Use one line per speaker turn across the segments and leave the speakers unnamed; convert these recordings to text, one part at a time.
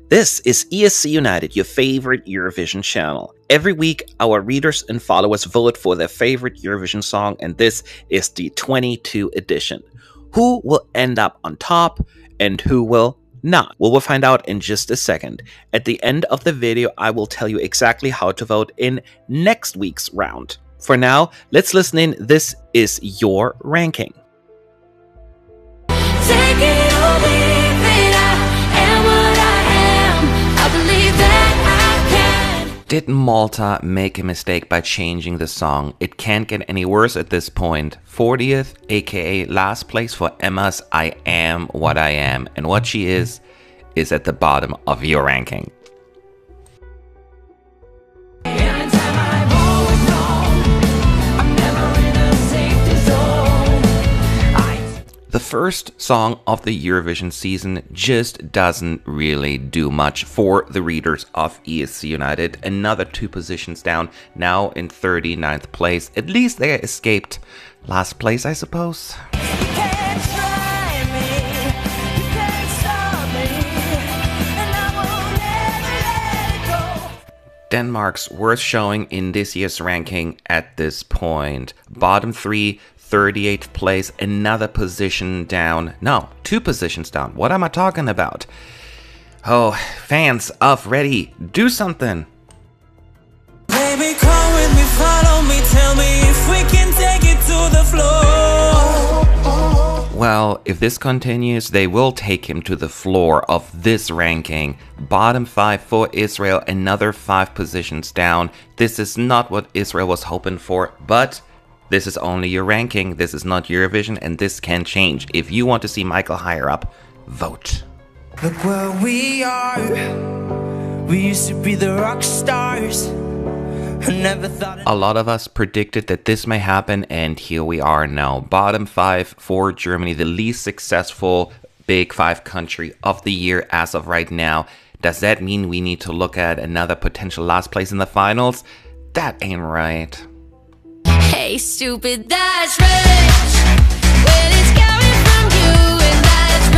This is ESC United, your favorite Eurovision channel. Every week, our readers and followers vote for their favorite Eurovision song, and this is the 22 edition. Who will end up on top and who will not? Well, we'll find out in just a second. At the end of the video, I will tell you exactly how to vote in next week's round. For now, let's listen in. This is your ranking.
Take it or leave it, I am what I am. I believe that I can.
Did Malta make a mistake by changing the song? It can't get any worse at this point. 40th, aka last place for Emma's I Am What I Am. And what she is at the bottom of your ranking. The first song of the Eurovision season just doesn't really do much for the readers of ESC United. Another 2 positions down, now in 39th place. At least they escaped last place, I suppose. Denmark's worst showing in this year's ranking at this point. Bottom 3, 38th place, another position down. No, 2 positions down. What am I talking about? Oh, fans of Reddi, do something.
Baby, come with me, follow me, tell me if we can take it to the floor.
Well, if this continues, they will take him to the floor of this ranking. Bottom 5 for Israel, another 5 positions down. This is not what Israel was hoping for, but this is only your ranking, this is not Eurovision, and this can change. If you want to see Michael higher up, vote.
Look where we are. We used to be the rock stars. I never thought
A lot of us predicted that this may happen, and here we are now. Bottom 5 for Germany, the least successful Big 5 country of the year as of right now. Does that mean we need to look at another potential last place in the finals? That ain't right.
Hey, stupid, that's rich. When it's coming from you, and that's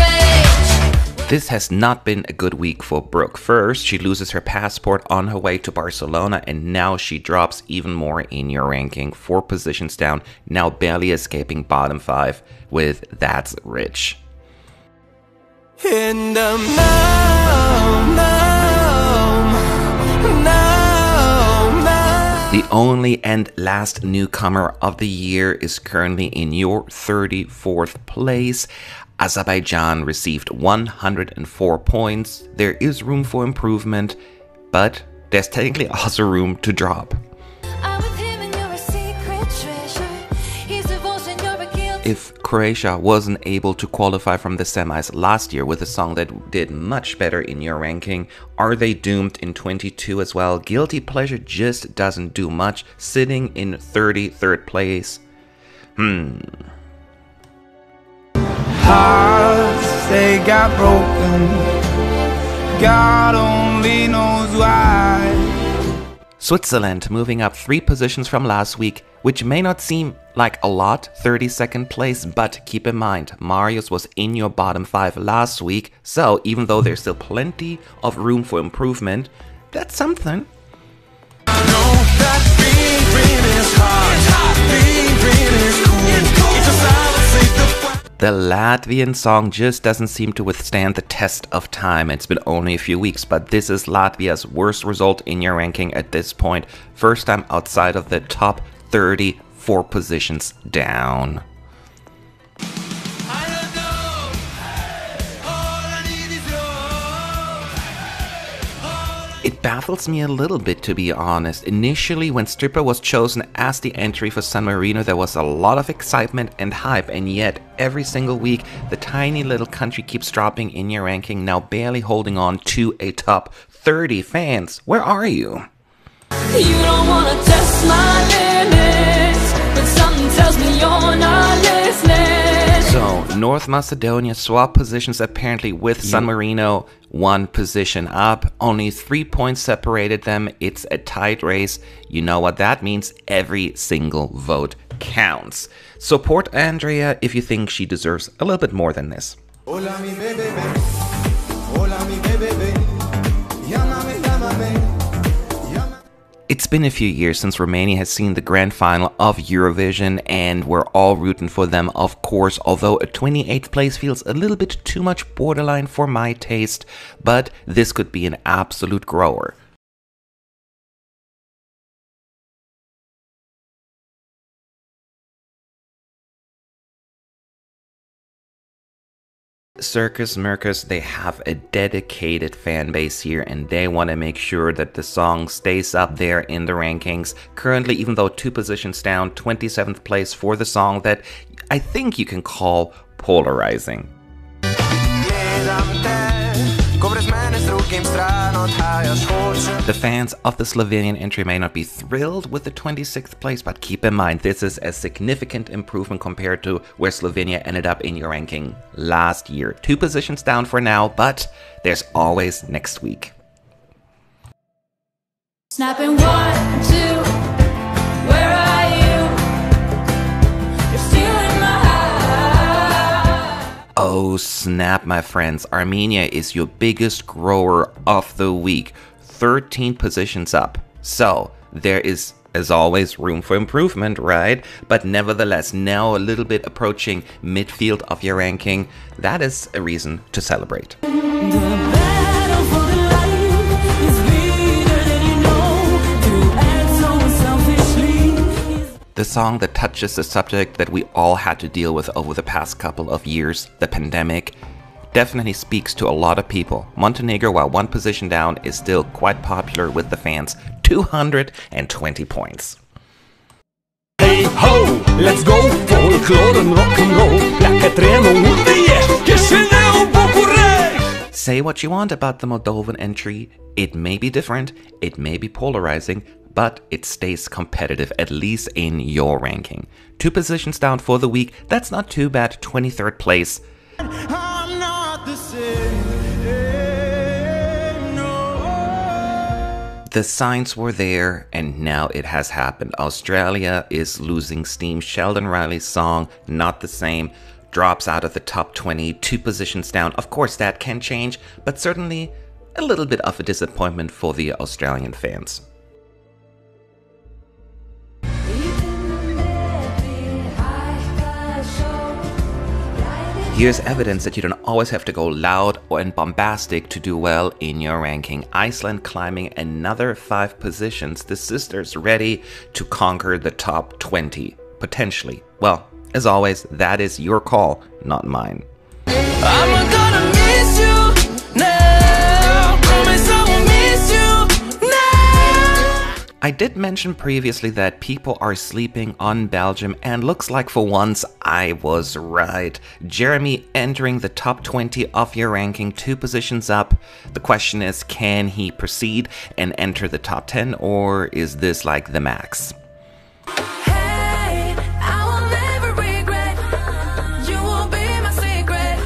rich.
This has not been a good week for Brooke. First, she loses her passport on her way to Barcelona, and now she drops even more in your ranking. 4 positions down, now barely escaping bottom 5 with That's Rich.
in the
The only and last newcomer of the year is currently in your 34th place. Azerbaijan received 104 points. There is room for improvement, but there's technically also room to drop.
I'm with him and you're a secret treasure. He's divorced and you're a guilty.
If Croatia wasn't able to qualify from the semis last year with a song that did much better in your ranking, are they doomed in 22 as well? Guilty Pleasure just doesn't do much, sitting in 33rd place.
Hearts, they got broken. God only knows why.
Switzerland moving up 3 positions from last week, which may not seem like a lot, 32nd place, but keep in mind, Marius was in your bottom 5 last week, so even though there's still plenty of room for improvement, that's something.
I know that being is hard. Being is cool. It's just how I say the
The Latvian song just doesn't seem to withstand the test of time. It's been only a few weeks, but this is Latvia's worst result in your ranking at this point. First time outside of the top 34 positions down. It baffles me a little bit, to be honest. Initially, when Stripper was chosen as the entry for San Marino, there was a lot of excitement and hype, and yet every single week the tiny little country keeps dropping in your ranking, now barely holding on to a top 30. Fans, where are you?
You don't wanna test my limits, but something tells me you're not listening.
So, North Macedonia swapped positions apparently with San Marino, 1 position up, only 3 points separated them. It's a tight race. You know what that means? Every single vote counts. Support Andrea if you think she deserves a little bit more than this.
Hola mi bebé, hola mi bebé.
It's been a few years since Romania has seen the grand final of Eurovision, and we're all rooting for them, of course, although a 28th place feels a little bit too much borderline for my taste, but this could be an absolute grower. Circus Mircus, they have a dedicated fan base here, and they want to make sure that the song stays up there in the rankings. Currently, even though 2 positions down, 27th place for the song that I think you can call polarizing. The fans of the Slovenian entry may not be thrilled with the 26th place, but keep in mind this is a significant improvement compared to where Slovenia ended up in your ranking last year. 2 positions down for now, but there's always next week.
Snapping 1, 2, where are you? You're stealing my heart.
Oh snap, my friends, Armenia is your biggest grower of the week, 13 positions up. So there is, as always, room for improvement, right? But nevertheless, now a little bit approaching midfield of your ranking, that is a reason to celebrate. The song that touches the subject that we all had to deal with over the past couple of years, the pandemic, definitely speaks to a lot of people. Montenegro, while 1 position down, is still quite popular with the fans, 220 points.
Hey ho, let's go, folklore and rock and roll.
Say what you want about the Moldovan entry, it may be different, it may be polarizing, but it stays competitive, at least in your ranking. 2 positions down for the week, that's not too bad, 23rd place.
I'm not the same, no.
The signs were there, and now it has happened. Australia is losing steam. Sheldon Riley's song, Not the Same, drops out of the top 20, 2 positions down. Of course, that can change, but certainly a little bit of a disappointment for the Australian fans. Here's evidence that you don't always have to go loud and bombastic to do well in your ranking. Iceland climbing another 5 positions. The sisters ready to conquer the top 20, potentially. Well, as always, that is your call, not mine.
I'm gonna miss you now. Promise I won't miss you now.
I did mention previously that people are sleeping on Belgium, and looks like for once I was right. Jérémie entering the top 20 of your ranking, 2 positions up. The question is, can he proceed and enter the top 10, or is this like the max?
Hey, I will never regret. You will be my secret.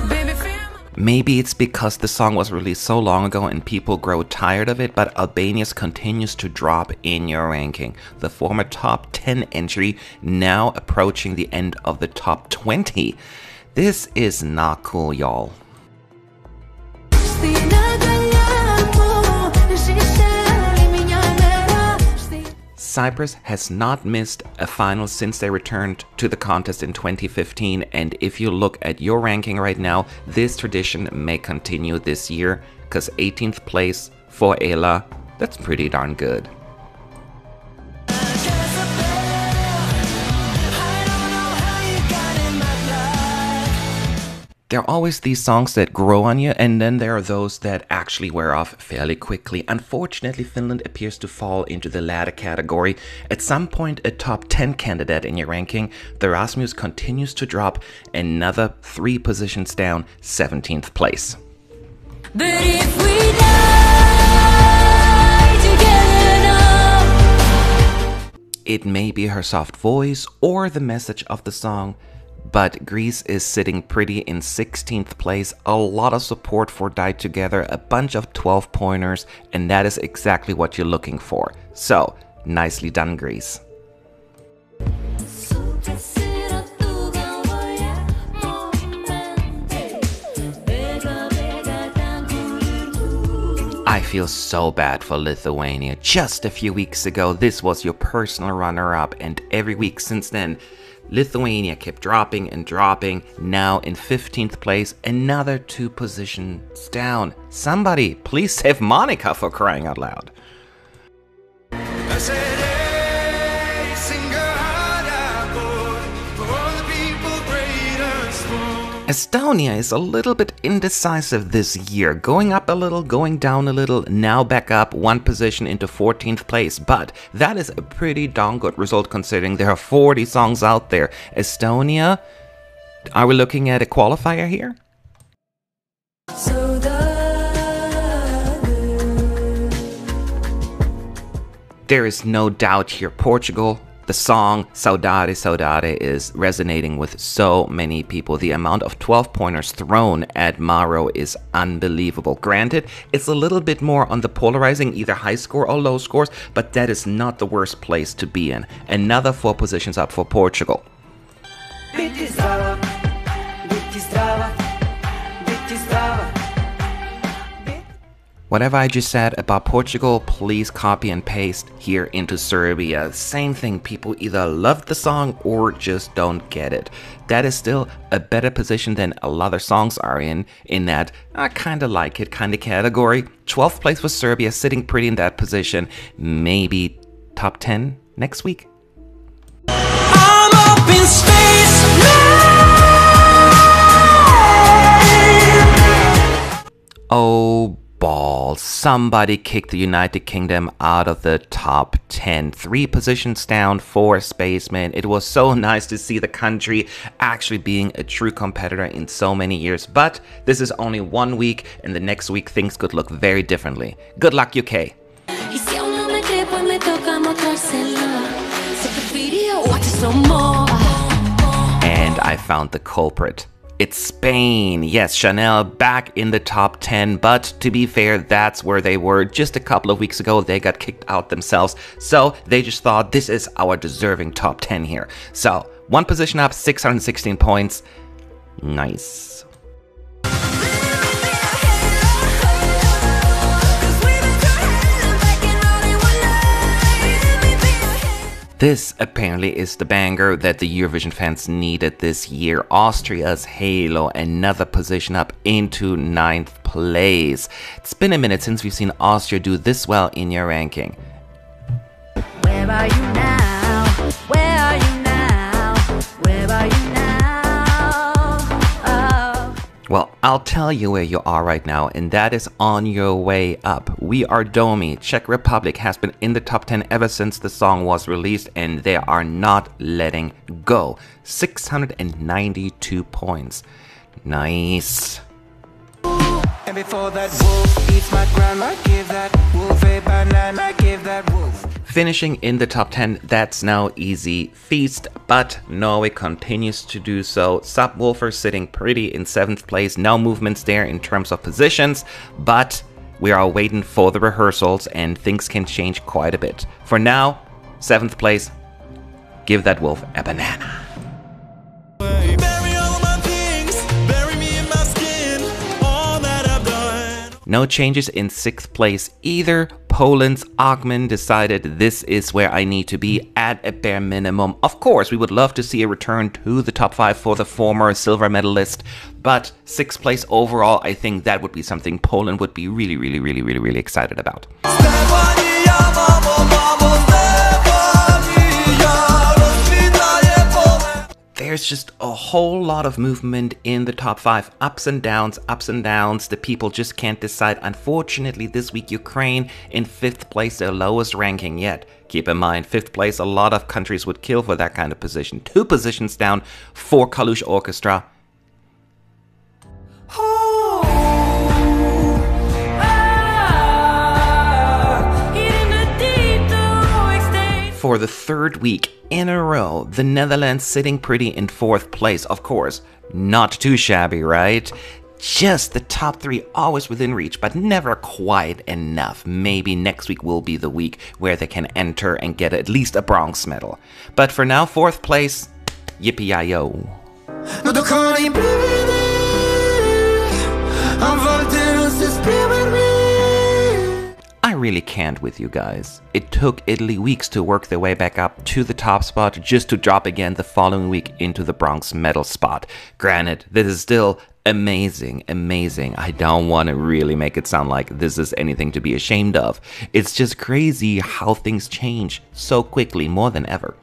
Baby, feel my
Maybe it's because the song was released so long ago and people grow tired of it, but Albania's continues to drop in your ranking. The former top 10 entry now approaching the end of the top 20. This is not cool, y'all. CYPRUS has not missed a final since they returned to the contest in 2015, and if you look at your ranking right now, this tradition may continue this year, because 18th place for Ela, that's pretty darn good. There are always these songs that grow on you, and then there are those that actually wear off fairly quickly. Unfortunately, Finland appears to fall into the latter category. At some point, a top 10 candidate in your ranking, The Rasmus continues to drop another 3 positions down, 17th place.
But if we die together now.
It may be her soft voice or the message of the song, but Greece is sitting pretty in 16th place, a lot of support for Die Together, a bunch of 12 pointers, and that is exactly what you're looking for. So, nicely done, Greece. I feel so bad for Lithuania. Just a few weeks ago, this was your personal runner-up, and every week since then, Lithuania kept dropping and dropping, now in 15th place, another 2 positions down. Somebody, please save Monica, for crying out loud.
I said, hey, sing your heart out, boy, for all the people great and small.
Estonia is a little bit indecisive this year, going up a little, going down a little, now back up 1 position into 14th place, but that is a pretty darn good result considering there are 40 songs out there. Estonia, are we looking at a qualifier here? There is no doubt here, Portugal. The song Saudade Saudade is resonating with so many people. The amount of 12-pointers thrown at Maro is unbelievable. Granted, it's a little bit more on the polarizing, either high score or low scores, but that is not the worst place to be in. Another 4 positions up for Portugal. Whatever I just said about Portugal, please copy and paste here into Serbia. Same thing, people either love the song or just don't get it. That is still a better position than a lot of songs are in that I kinda like it kinda category. 12th place for Serbia, sitting pretty in that position. Maybe top 10 next week.
I'm up in space now.
Oh, balls. Somebody kicked the United Kingdom out of the top 10. 3 positions down for Spaceman. It was so nice to see the country actually being a true competitor in so many years. But this is only 1 week, and the next week things could look very differently. Good luck, UK. And I found the culprit. It's Spain. Yes, Chanel back in the top 10, but to be fair, that's where they were just a couple of weeks ago. They got kicked out themselves, so they just thought this is our deserving top 10 here. So 1 position up, 616 points. Nice. This apparently is the banger that the Eurovision fans needed this year. Austria's Halo, another position up into 9th place. It's been a minute since we've seen Austria do this well in your ranking.
Where are you now? Where are you now? Where are you now? Oh.
Well, I'll tell you where you are right now, and that is on your way up. We Are Domi. Czech Republic has been in the top 10 ever since the song was released, and they are not letting go. 692 points. Nice.
And before that wolf eats my grandma, give that wolf a banana, give that wolf.
Finishing in the top 10, that's now easy feast, but Norway continues to do so. Subwoofer sitting pretty in 7th place, no movements there in terms of positions, but we are waiting for the rehearsals and things can change quite a bit. For now, 7th place, give that wolf a banana.
Bury all my things, bury me in my skin, all that I've done.
No changes in 6th place either. Poland's Ogman decided this is where I need to be at a bare minimum. Of course, we would love to see a return to the top 5 for the former silver medalist, but 6th place overall, I think that would be something Poland would be really excited about. There's just a whole lot of movement in the top 5. Ups and downs. The people just can't decide. Unfortunately, this week, Ukraine in 5th place, their lowest ranking yet. Keep in mind, 5th place, a lot of countries would kill for that kind of position. 2 positions down for Kalush Orchestra. For the 3rd week in a row, the Netherlands sitting pretty in 4th place. Of course, not too shabby, right? Just the top 3 always within reach, but never quite enough. Maybe next week will be the week where they can enter and get at least a bronze medal. But for now, 4th place, yippee-yi-yo. really can't with you guys. It took Italy weeks to work their way back up to the top spot just to drop again the following week into the bronze medal spot. Granted, this is still amazing. I don't want to really make it sound like this is anything to be ashamed of. It's just crazy how things change so quickly, more than ever.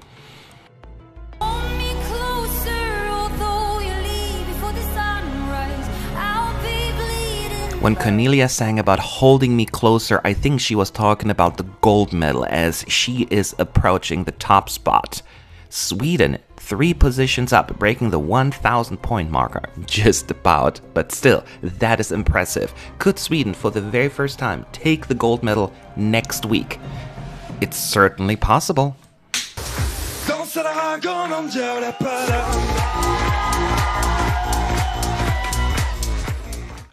Hold me closer, although you leave before the sunrise. I'll be bleeding.
When Cornelia sang about holding me closer, I think she was talking about the gold medal as she is approaching the top spot. Sweden, 3 positions up, breaking the 1,000 point marker. Just about, but still, that is impressive. Could Sweden, for the very first time, take the gold medal next week? It's certainly possible.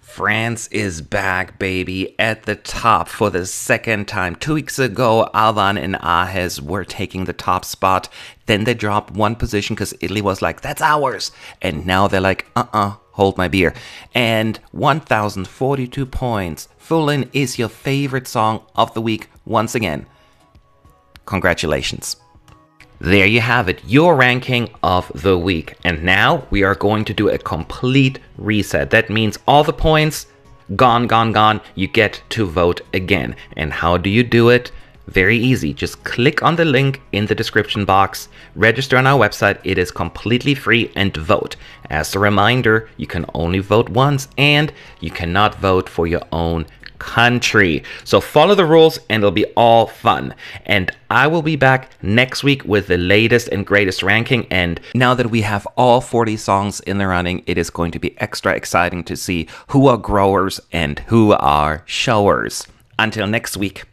France is back, baby, at the top for the second time. 2 weeks ago, Alvan and Ahez were taking the top spot. Then they dropped 1 position because Italy was like, that's ours. And now they're like, hold my beer. And 1,042 points. FINLAND is your favorite song of the week once again. Congratulations. There you have it, your ranking of the week. And now we are going to do a complete reset. That means all the points, gone. You get to vote again. And how do you do it? Very easy. Just click on the link in the description box, register on our website. It is completely free, and vote. As a reminder, you can only vote once and you cannot vote for your own country. So follow the rules and it'll be all fun. And I will be back next week with the latest and greatest ranking. And now that we have all 40 songs in the running, it is going to be extra exciting to see who are growers and who are showers. Until next week.